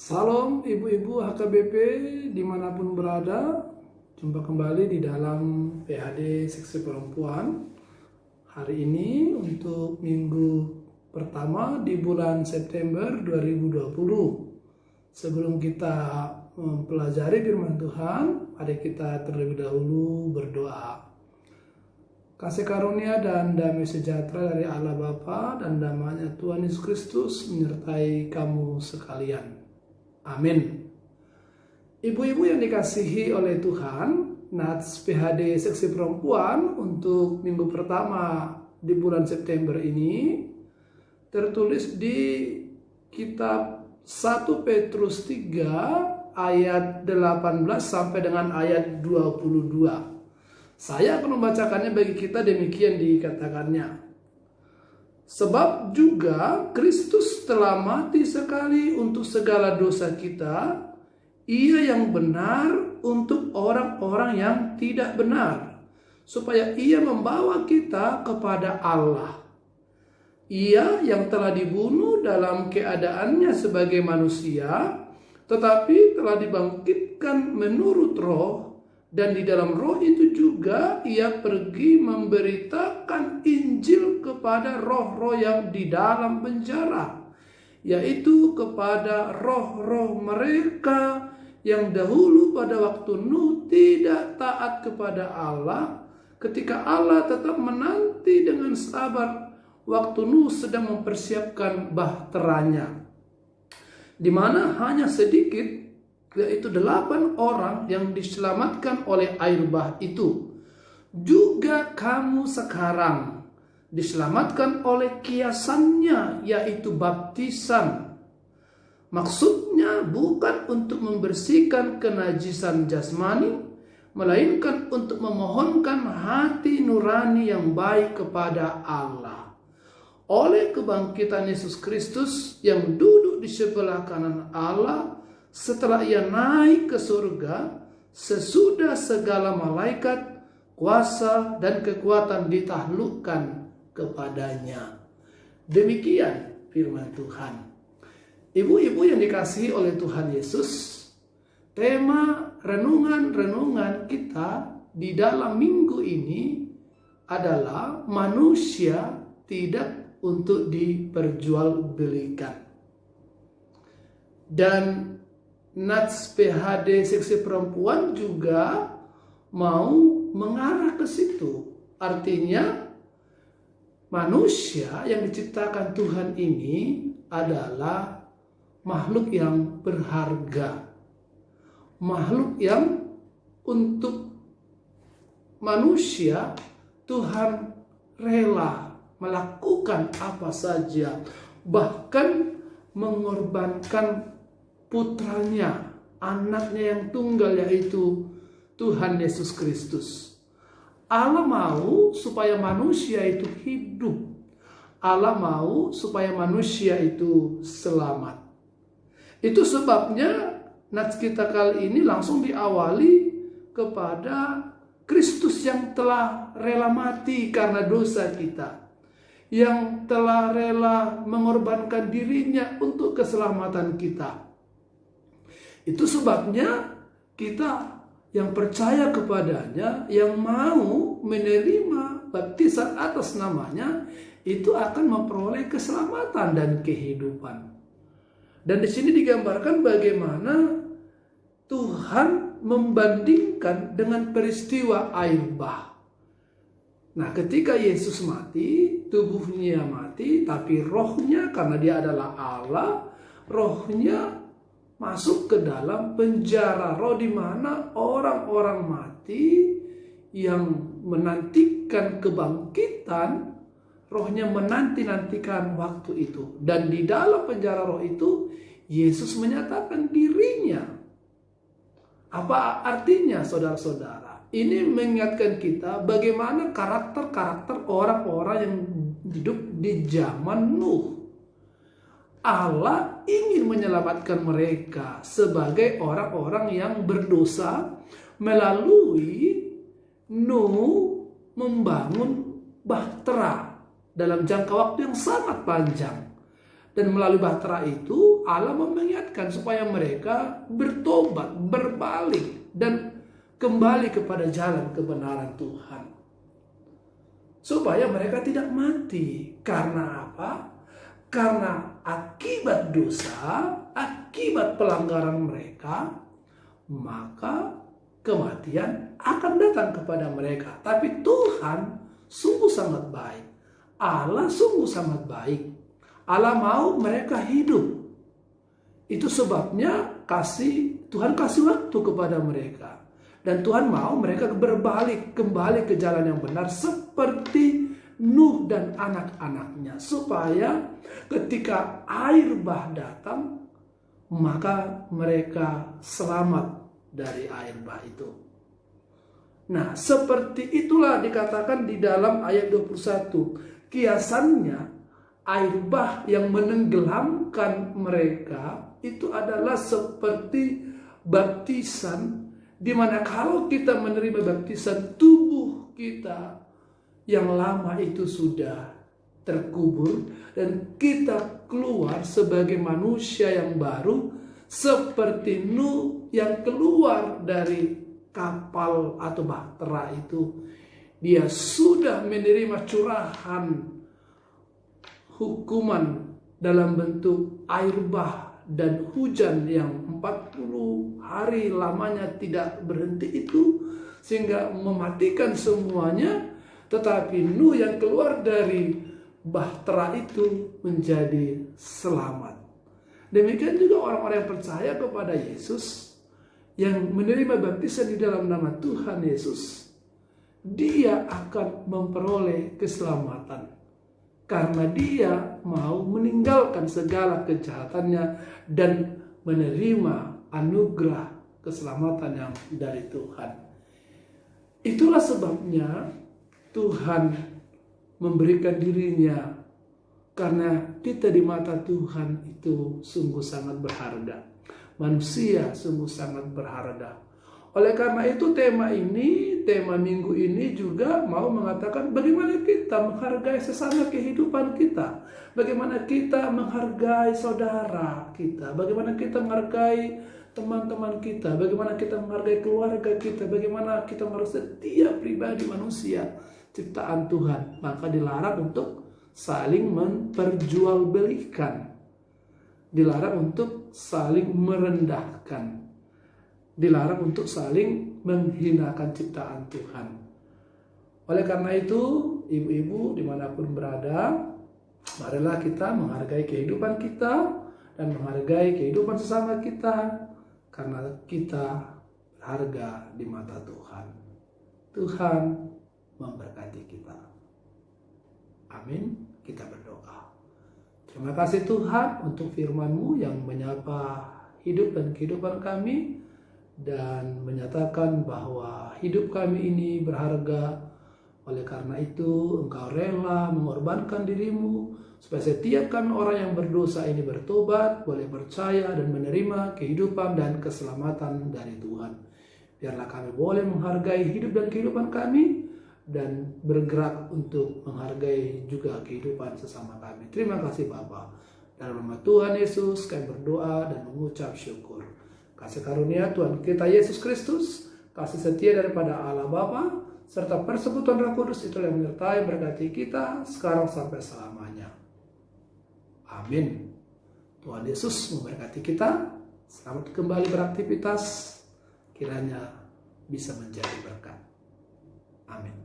Salam ibu-ibu HKBP dimanapun berada. Jumpa kembali di dalam PHD Seksi Perempuan. Hari ini untuk minggu pertama di bulan September 2020. Sebelum kita mempelajari firman Tuhan, mari kita terlebih dahulu berdoa. Kasih karunia dan damai sejahtera dari Allah Bapa dan damai Tuhan Yesus Kristus menyertai kamu sekalian. Amin. Ibu-ibu yang dikasihi oleh Tuhan, Nats PHD Seksi Perempuan untuk minggu pertama di bulan September ini tertulis di kitab 1 Petrus 3 ayat 18 sampai dengan ayat 22. Saya akan membacakannya bagi kita, demikian dikatakannya. Sebab juga Kristus telah mati sekali untuk segala dosa kita, Ia yang benar untuk orang-orang yang tidak benar, supaya Ia membawa kita kepada Allah. Ia yang telah dibunuh dalam keadaannya sebagai manusia, tetapi telah dibangkitkan menurut roh, dan di dalam roh itu juga Ia pergi memberitakan Injil kepada roh-roh yang di dalam penjara, yaitu kepada roh-roh mereka yang dahulu pada waktu Nuh tidak taat kepada Allah, ketika Allah tetap menanti dengan sabar waktu Nuh sedang mempersiapkan bahteranya, di mana hanya sedikit, yaitu 8 orang yang diselamatkan oleh air bah itu. Juga kamu sekarang diselamatkan oleh kiasannya, yaitu baptisan. Maksudnya bukan untuk membersihkan kenajisan jasmani, melainkan untuk memohonkan hati nurani yang baik kepada Allah. Oleh kebangkitan Yesus Kristus yang duduk di sebelah kanan Allah, setelah Ia naik ke surga, sesudah segala malaikat, kuasa, dan kekuatan ditaklukkan kepadanya. Demikian firman Tuhan. Ibu-ibu yang dikasihi oleh Tuhan Yesus, tema renungan-renungan kita di dalam minggu ini adalah manusia tidak untuk diperjualbelikan. Dan Nats PHD Seksi Perempuan juga mau mengarah ke situ. Artinya manusia yang diciptakan Tuhan ini adalah makhluk yang berharga. Makhluk yang untuk manusia Tuhan rela melakukan apa saja, bahkan mengorbankan putranya, anaknya yang tunggal, yaitu Tuhan Yesus Kristus. Allah mau supaya manusia itu hidup. Allah mau supaya manusia itu selamat. Itu sebabnya nats kita kali ini langsung diawali kepada Kristus yang telah rela mati karena dosa kita, yang telah rela mengorbankan dirinya untuk keselamatan kita. Itu sebabnya kita yang percaya kepadanya, yang mau menerima baptisan atas namanya, itu akan memperoleh keselamatan dan kehidupan. Dan di sini digambarkan bagaimana Tuhan membandingkan dengan peristiwa air bah. Nah, ketika Yesus mati, tubuhnya mati, tapi rohnya, karena Dia adalah Allah, rohnya masuk ke dalam penjara roh, di mana orang-orang mati yang menantikan kebangkitan, rohnya menanti-nantikan waktu itu. Dan di dalam penjara roh itu, Yesus menyatakan dirinya. Apa artinya, saudara-saudara? Ini mengingatkan kita bagaimana karakter-karakter orang-orang yang hidup di zaman Nuh. Allah ingin menyelamatkan mereka sebagai orang-orang yang berdosa melalui Nuh membangun bahtera dalam jangka waktu yang sangat panjang. Dan melalui bahtera itu Allah mengingatkan supaya mereka bertobat, berbalik, dan kembali kepada jalan kebenaran Tuhan. Supaya mereka tidak mati. Karena apa? Karena akibat dosa, akibat pelanggaran mereka, maka kematian akan datang kepada mereka. Tapi Tuhan sungguh sangat baik. Allah sungguh sangat baik. Allah mau mereka hidup. Itu sebabnya Tuhan kasih waktu kepada mereka. Dan Tuhan mau mereka berbalik kembali ke jalan yang benar seperti Nuh dan anak-anaknya. Supaya ketika air bah datang, maka mereka selamat dari air bah itu. Nah, seperti itulah dikatakan di dalam ayat 21. Kiasannya, air bah yang menenggelamkan mereka itu adalah seperti baptisan, di mana kalau kita menerima baptisan, tubuh kita yang lama itu sudah terkubur dan kita keluar sebagai manusia yang baru, seperti Nuh yang keluar dari kapal atau bahtera itu. Dia sudah menerima curahan hukuman dalam bentuk air bah dan hujan yang 40 hari lamanya tidak berhenti itu, sehingga mematikan semuanya. Tetapi Nuh yang keluar dari bahtera itu menjadi selamat. Demikian juga orang-orang yang percaya kepada Yesus, yang menerima baptisan di dalam nama Tuhan Yesus, dia akan memperoleh keselamatan. Karena dia mau meninggalkan segala kejahatannya dan menerima anugerah keselamatan yang dari Tuhan. Itulah sebabnya Tuhan memberikan dirinya, karena kita di mata Tuhan itu sungguh sangat berharga. Manusia sungguh sangat berharga. Oleh karena itu tema minggu ini juga mau mengatakan bagaimana kita menghargai sesama kehidupan kita. Bagaimana kita menghargai saudara kita. Bagaimana kita menghargai teman-teman kita. Bagaimana kita menghargai keluarga kita. Bagaimana kita menghargai setiap pribadi manusia ciptaan Tuhan. Maka dilarang untuk saling memperjualbelikan. Dilarang untuk saling merendahkan. Dilarang untuk saling menghinakan ciptaan Tuhan. Oleh karena itu, ibu-ibu dimanapun berada, marilah kita menghargai kehidupan kita dan menghargai kehidupan sesama kita, karena kita berharga di mata Tuhan. Tuhan memberkati kita. Amin. Kita berdoa. Terima kasih Tuhan untuk firman-Mu yang menyapa hidup dan kehidupan kami, dan menyatakan bahwa hidup kami ini berharga. Oleh karena itu Engkau rela mengorbankan dirimu supaya setiap kami orang yang berdosa ini bertobat, boleh percaya dan menerima kehidupan dan keselamatan dari Tuhan. Biarlah kami boleh menghargai hidup dan kehidupan kami dan bergerak untuk menghargai juga kehidupan sesama kami. Terima kasih Bapa. Dalam nama Tuhan Yesus kami berdoa dan mengucap syukur. Kasih karunia Tuhan kita Yesus Kristus, kasih setia daripada Allah Bapa, serta persekutuan Roh Kudus itu yang menyertai berkati kita sekarang sampai selamanya. Amin. Tuhan Yesus memberkati kita. Selamat kembali beraktivitas. Kiranya bisa menjadi berkat. Amin.